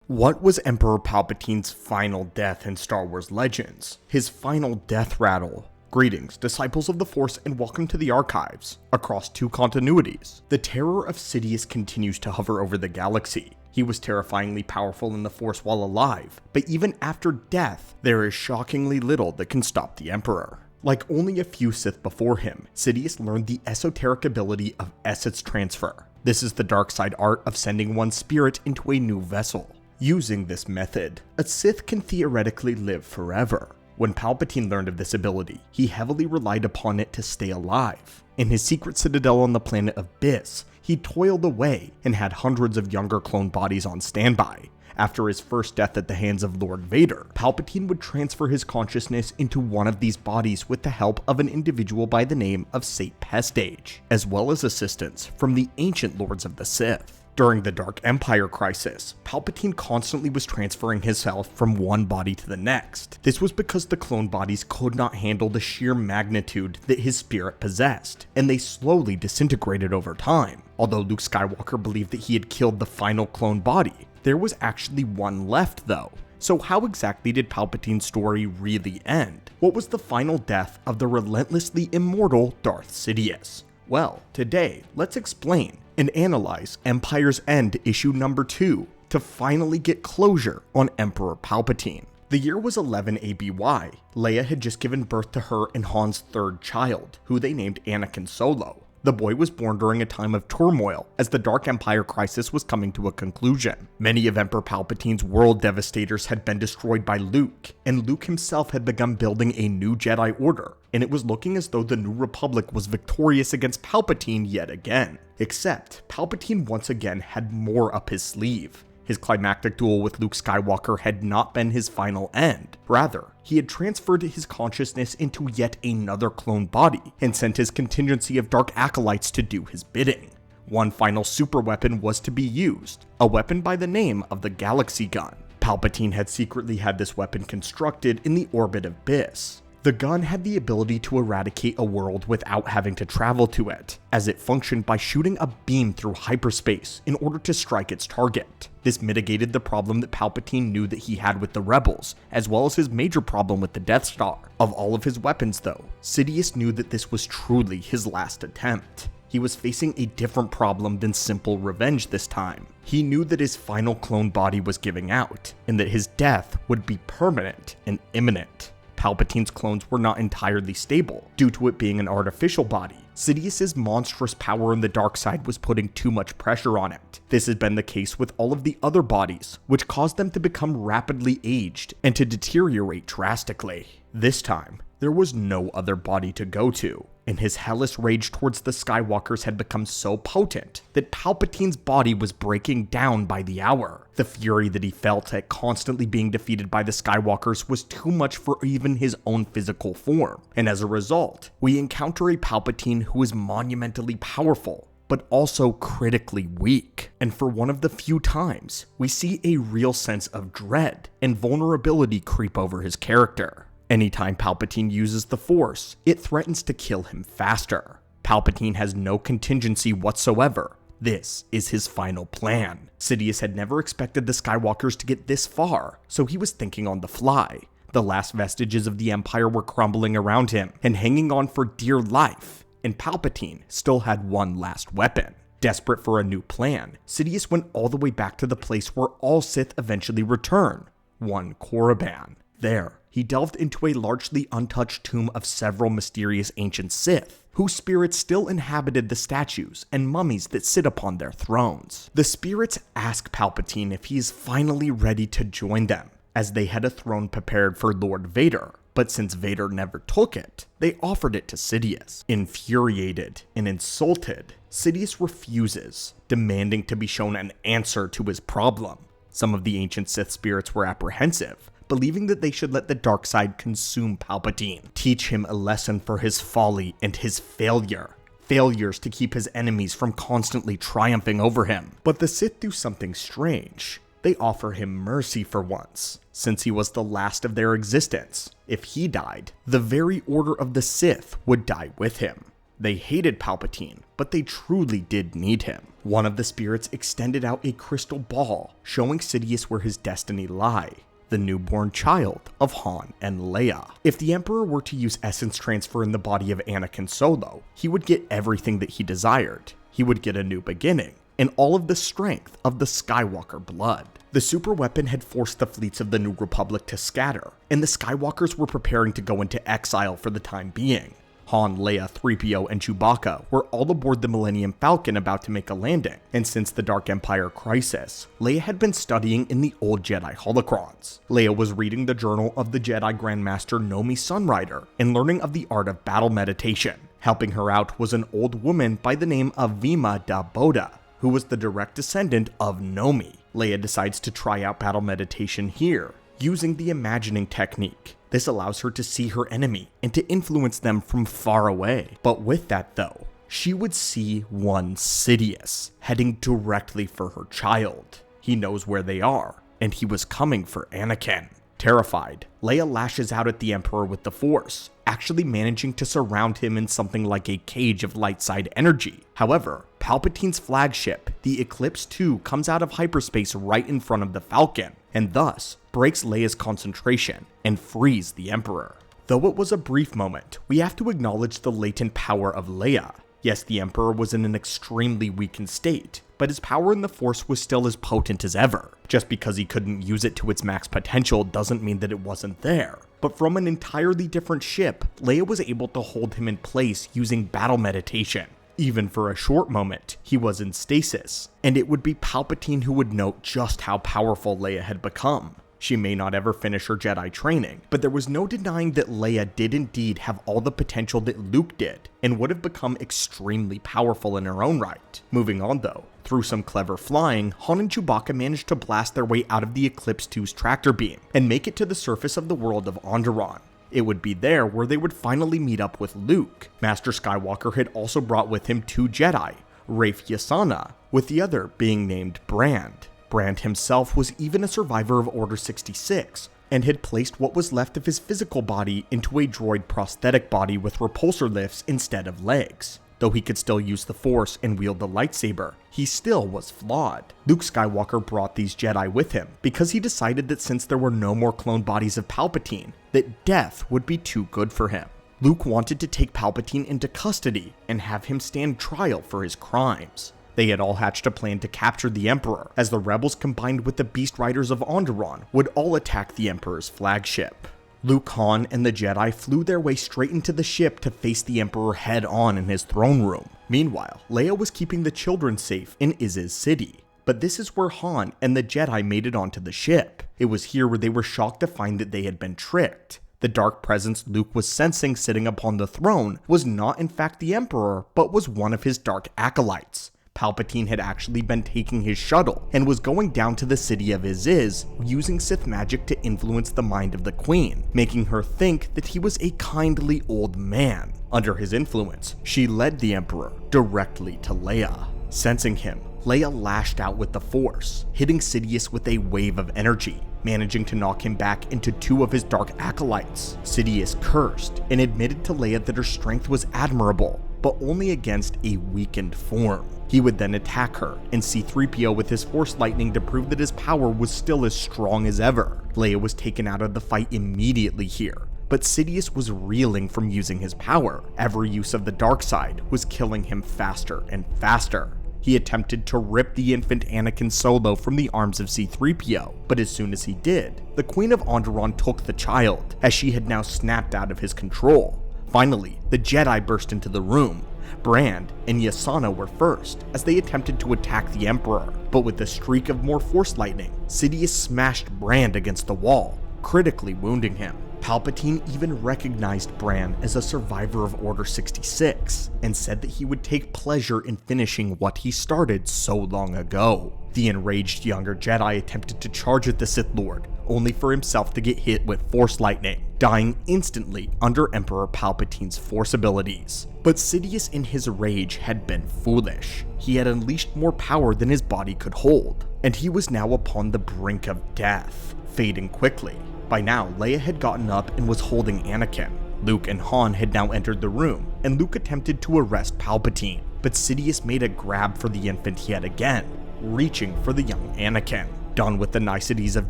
What was Emperor Palpatine's final death in Star Wars Legends? His final death rattle? Greetings, disciples of the Force, and welcome to the archives. Across two continuities, the terror of Sidious continues to hover over the galaxy. He was terrifyingly powerful in the Force while alive, but even after death, there is shockingly little that can stop the Emperor. Like only a few Sith before him, Sidious learned the esoteric ability of essence transfer. This is the dark side art of sending one's spirit into a new vessel. Using this method, a Sith can theoretically live forever. When Palpatine learned of this ability, he heavily relied upon it to stay alive. In his secret citadel on the planet Abyss, he toiled away and had hundreds of younger clone bodies on standby. After his first death at the hands of Lord Vader, Palpatine would transfer his consciousness into one of these bodies with the help of an individual by the name of Saint Pestage, as well as assistance from the ancient Lords of the Sith. During the Dark Empire crisis, Palpatine constantly was transferring himself from one body to the next. This was because the clone bodies could not handle the sheer magnitude that his spirit possessed, and they slowly disintegrated over time. Although Luke Skywalker believed that he had killed the final clone body, there was actually one left though. So how exactly did Palpatine's story really end? What was the final death of the relentlessly immortal Darth Sidious? Well, today, let's explain and analyze Empire's End issue number 2 to finally get closure on Emperor Palpatine. The year was 11 ABY. Leia had just given birth to her and Han's third child, who they named Anakin Solo. The boy was born during a time of turmoil as the Dark Empire crisis was coming to a conclusion. Many of Emperor Palpatine's world devastators had been destroyed by Luke, and Luke himself had begun building a new Jedi Order, and it was looking as though the New Republic was victorious against Palpatine yet again. Except, Palpatine once again had more up his sleeve. His climactic duel with Luke Skywalker had not been his final end. Rather, he had transferred his consciousness into yet another clone body, and sent his contingency of dark acolytes to do his bidding. One final super weapon was to be used, a weapon by the name of the Galaxy Gun. Palpatine had secretly had this weapon constructed in the orbit of Abyss. The gun had the ability to eradicate a world without having to travel to it, as it functioned by shooting a beam through hyperspace in order to strike its target. This mitigated the problem that Palpatine knew that he had with the Rebels, as well as his major problem with the Death Star. Of all of his weapons though, Sidious knew that this was truly his last attempt. He was facing a different problem than simple revenge this time. He knew that his final clone body was giving out, and that his death would be permanent and imminent. Palpatine's clones were not entirely stable, due to it being an artificial body. Sidious's monstrous power in the dark side was putting too much pressure on it. This has been the case with all of the other bodies, which caused them to become rapidly aged and to deteriorate drastically. This time, there was no other body to go to, and his hellish rage towards the Skywalkers had become so potent that Palpatine's body was breaking down by the hour. The fury that he felt at constantly being defeated by the Skywalkers was too much for even his own physical form, and as a result, we encounter a Palpatine who is monumentally powerful, but also critically weak. And for one of the few times, we see a real sense of dread and vulnerability creep over his character. Anytime Palpatine uses the Force, it threatens to kill him faster. Palpatine has no contingency whatsoever. This is his final plan. Sidious had never expected the Skywalkers to get this far, so he was thinking on the fly. The last vestiges of the Empire were crumbling around him and hanging on for dear life, and Palpatine still had one last weapon. Desperate for a new plan, Sidious went all the way back to the place where all Sith eventually return, one Korriban. There, he delved into a largely untouched tomb of several mysterious ancient Sith, whose spirits still inhabited the statues and mummies that sit upon their thrones. The spirits ask Palpatine if he is finally ready to join them, as they had a throne prepared for Lord Vader, but since Vader never took it, they offered it to Sidious. Infuriated and insulted, Sidious refuses, demanding to be shown an answer to his problem. Some of the ancient Sith spirits were apprehensive, believing that they should let the dark side consume Palpatine, teach him a lesson for his folly and his failures to keep his enemies from constantly triumphing over him. But the Sith do something strange. They offer him mercy for once, since he was the last of their existence. If he died, the very order of the Sith would die with him. They hated Palpatine, but they truly did need him. One of the spirits extended out a crystal ball, showing Sidious where his destiny lay. The newborn child of Han and Leia. If the Emperor were to use essence transfer in the body of Anakin Solo, he would get everything that he desired. He would get a new beginning, and all of the strength of the Skywalker blood. The super weapon had forced the fleets of the New Republic to scatter, and the Skywalkers were preparing to go into exile for the time being. Han, Leia, 3PO, and Chewbacca were all aboard the Millennium Falcon about to make a landing, and since the Dark Empire crisis, Leia had been studying in the old Jedi holocrons. Leia was reading the journal of the Jedi Grandmaster Nomi Sunrider and learning of the art of battle meditation. Helping her out was an old woman by the name of Vima da Boda, who was the direct descendant of Nomi. Leia decides to try out battle meditation here, using the imagining technique. This allows her to see her enemy and to influence them from far away. But with that though, she would see one Sidious heading directly for her child. He knows where they are, and he was coming for Anakin. Terrified, Leia lashes out at the Emperor with the Force, actually managing to surround him in something like a cage of light side energy. However, Palpatine's flagship, the Eclipse II, comes out of hyperspace right in front of the Falcon, and thus breaks Leia's concentration and frees the Emperor. Though it was a brief moment, we have to acknowledge the latent power of Leia. Yes, the Emperor was in an extremely weakened state, but his power in the Force was still as potent as ever. Just because he couldn't use it to its max potential doesn't mean that it wasn't there. But from an entirely different ship, Leia was able to hold him in place using battle meditation. Even for a short moment, he was in stasis, and it would be Palpatine who would note just how powerful Leia had become. She may not ever finish her Jedi training, but there was no denying that Leia did indeed have all the potential that Luke did, and would have become extremely powerful in her own right. Moving on though, through some clever flying, Han and Chewbacca managed to blast their way out of the Eclipse II's tractor beam, and make it to the surface of the world of Onderon. It would be there where they would finally meet up with Luke. Master Skywalker had also brought with him 2 Jedi, Rafe Yasana, with the other being named Brand. Brand himself was even a survivor of Order 66, and had placed what was left of his physical body into a droid prosthetic body with repulsor lifts instead of legs. Though he could still use the Force and wield the lightsaber, he still was flawed. Luke Skywalker brought these Jedi with him because he decided that since there were no more clone bodies of Palpatine, that death would be too good for him. Luke wanted to take Palpatine into custody and have him stand trial for his crimes. They had all hatched a plan to capture the Emperor, as the rebels combined with the Beast Riders of Onderon would all attack the Emperor's flagship. Luke, Han, and the Jedi flew their way straight into the ship to face the Emperor head on in his throne room. Meanwhile, Leia was keeping the children safe in Iz's city. But this is where Han and the Jedi made it onto the ship. It was here where they were shocked to find that they had been tricked. The dark presence Luke was sensing sitting upon the throne was not in fact the Emperor, but was one of his dark acolytes. Palpatine had actually been taking his shuttle and was going down to the city of Iz using Sith magic to influence the mind of the Queen, making her think that he was a kindly old man. Under his influence, she led the Emperor directly to Leia. Sensing him, Leia lashed out with the Force, hitting Sidious with a wave of energy, managing to knock him back into 2 of his dark acolytes. Sidious cursed and admitted to Leia that her strength was admirable, but only against a weakened form. He would then attack her and C-3PO with his Force lightning to prove that his power was still as strong as ever. Leia was taken out of the fight immediately here, but Sidious was reeling from using his power. Every use of the dark side was killing him faster and faster. He attempted to rip the infant Anakin Solo from the arms of C-3PO, but as soon as he did, the Queen of Onderon took the child, as she had now snapped out of his control. Finally, the Jedi burst into the room. Brand and Yasana were first, as they attempted to attack the Emperor, but with a streak of more Force lightning, Sidious smashed Brand against the wall, critically wounding him. Palpatine even recognized Brand as a survivor of Order 66, and said that he would take pleasure in finishing what he started so long ago. The enraged younger Jedi attempted to charge at the Sith Lord, only for himself to get hit with Force lightning, dying instantly under Emperor Palpatine's Force abilities. But Sidious in his rage had been foolish. He had unleashed more power than his body could hold, and he was now upon the brink of death, fading quickly. By now, Leia had gotten up and was holding Anakin. Luke and Han had now entered the room, and Luke attempted to arrest Palpatine, but Sidious made a grab for the infant yet again, reaching for the young Anakin. Done with the niceties of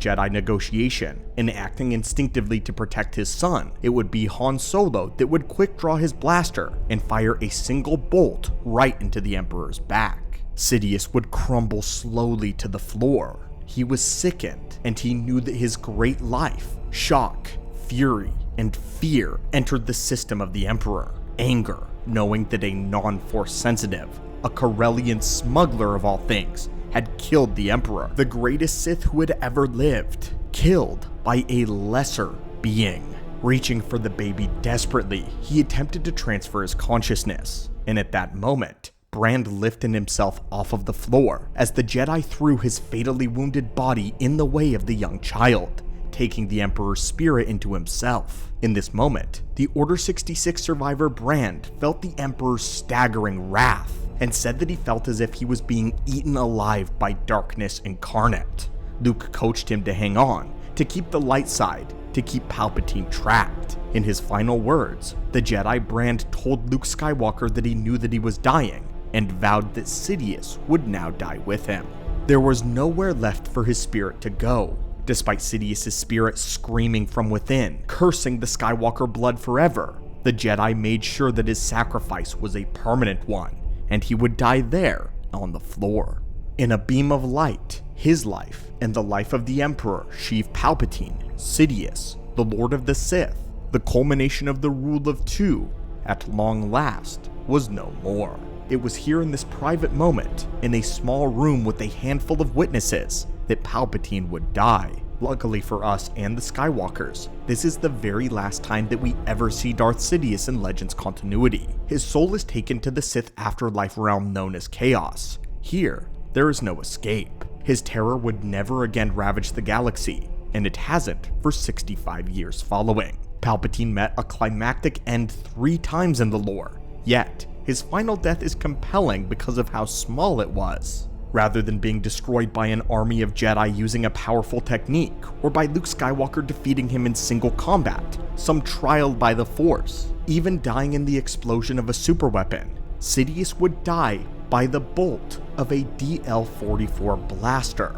Jedi negotiation and acting instinctively to protect his son, it would be Han Solo that would quick draw his blaster and fire a single bolt right into the Emperor's back. Sidious would crumble slowly to the floor. He was sickened, and he knew that his great life, shock, fury, and fear entered the system of the Emperor. Anger, knowing that a non-force sensitive, a Corellian smuggler of all things, had killed the Emperor, the greatest Sith who had ever lived, killed by a lesser being. Reaching for the baby desperately, he attempted to transfer his consciousness, and at that moment, Brand lifted himself off of the floor as the Jedi threw his fatally wounded body in the way of the young child, taking the Emperor's spirit into himself. In this moment, the Order 66 survivor Brand felt the Emperor's staggering wrath, and said that he felt as if he was being eaten alive by darkness incarnate. Luke coached him to hang on, to keep the light side, to keep Palpatine trapped. In his final words, the Jedi Brand told Luke Skywalker that he knew that he was dying, and vowed that Sidious would now die with him. There was nowhere left for his spirit to go, despite Sidious's spirit screaming from within, cursing the Skywalker blood forever. The Jedi made sure that his sacrifice was a permanent one, and he would die there, on the floor. In a beam of light, his life, and the life of the Emperor, Sheev Palpatine, Sidious, the Lord of the Sith, the culmination of the rule of two, at long last, was no more. It was here in this private moment, in a small room with a handful of witnesses, that Palpatine would die. Luckily for us and the Skywalkers, this is the very last time that we ever see Darth Sidious in Legends continuity. His soul is taken to the Sith afterlife realm known as Chaos. Here, there is no escape. His terror would never again ravage the galaxy, and it hasn't for 65 years following. Palpatine met a climactic end 3 times in the lore, yet his final death is compelling because of how small it was. Rather than being destroyed by an army of Jedi using a powerful technique, or by Luke Skywalker defeating him in single combat, some trial by the Force, even dying in the explosion of a superweapon, Sidious would die by the bolt of a DL-44 blaster,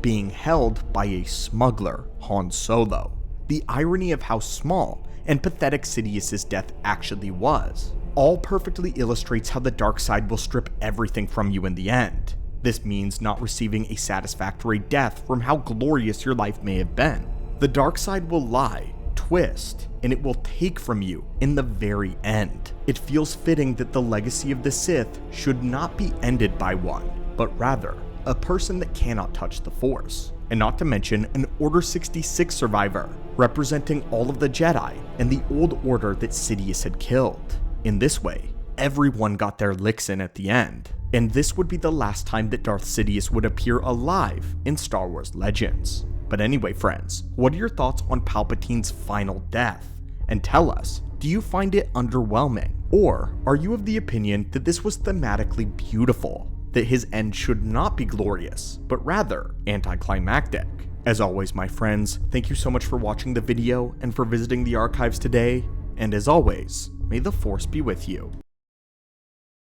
being held by a smuggler, Han Solo. The irony of how small and pathetic Sidious's death actually was, all perfectly illustrates how the dark side will strip everything from you in the end. This means not receiving a satisfactory death from how glorious your life may have been. The dark side will lie, twist, and it will take from you in the very end. It feels fitting that the legacy of the Sith should not be ended by one, but rather a person that cannot touch the Force, and not to mention an Order 66 survivor, representing all of the Jedi and the old order that Sidious had killed. In this way, everyone got their licks in at the end, and this would be the last time that Darth Sidious would appear alive in Star Wars Legends. But anyway friends, what are your thoughts on Palpatine's final death? And tell us, do you find it underwhelming? Or are you of the opinion that this was thematically beautiful? That his end should not be glorious, but rather anticlimactic? As always my friends, thank you so much for watching the video and for visiting the archives today, and as always, may the Force be with you.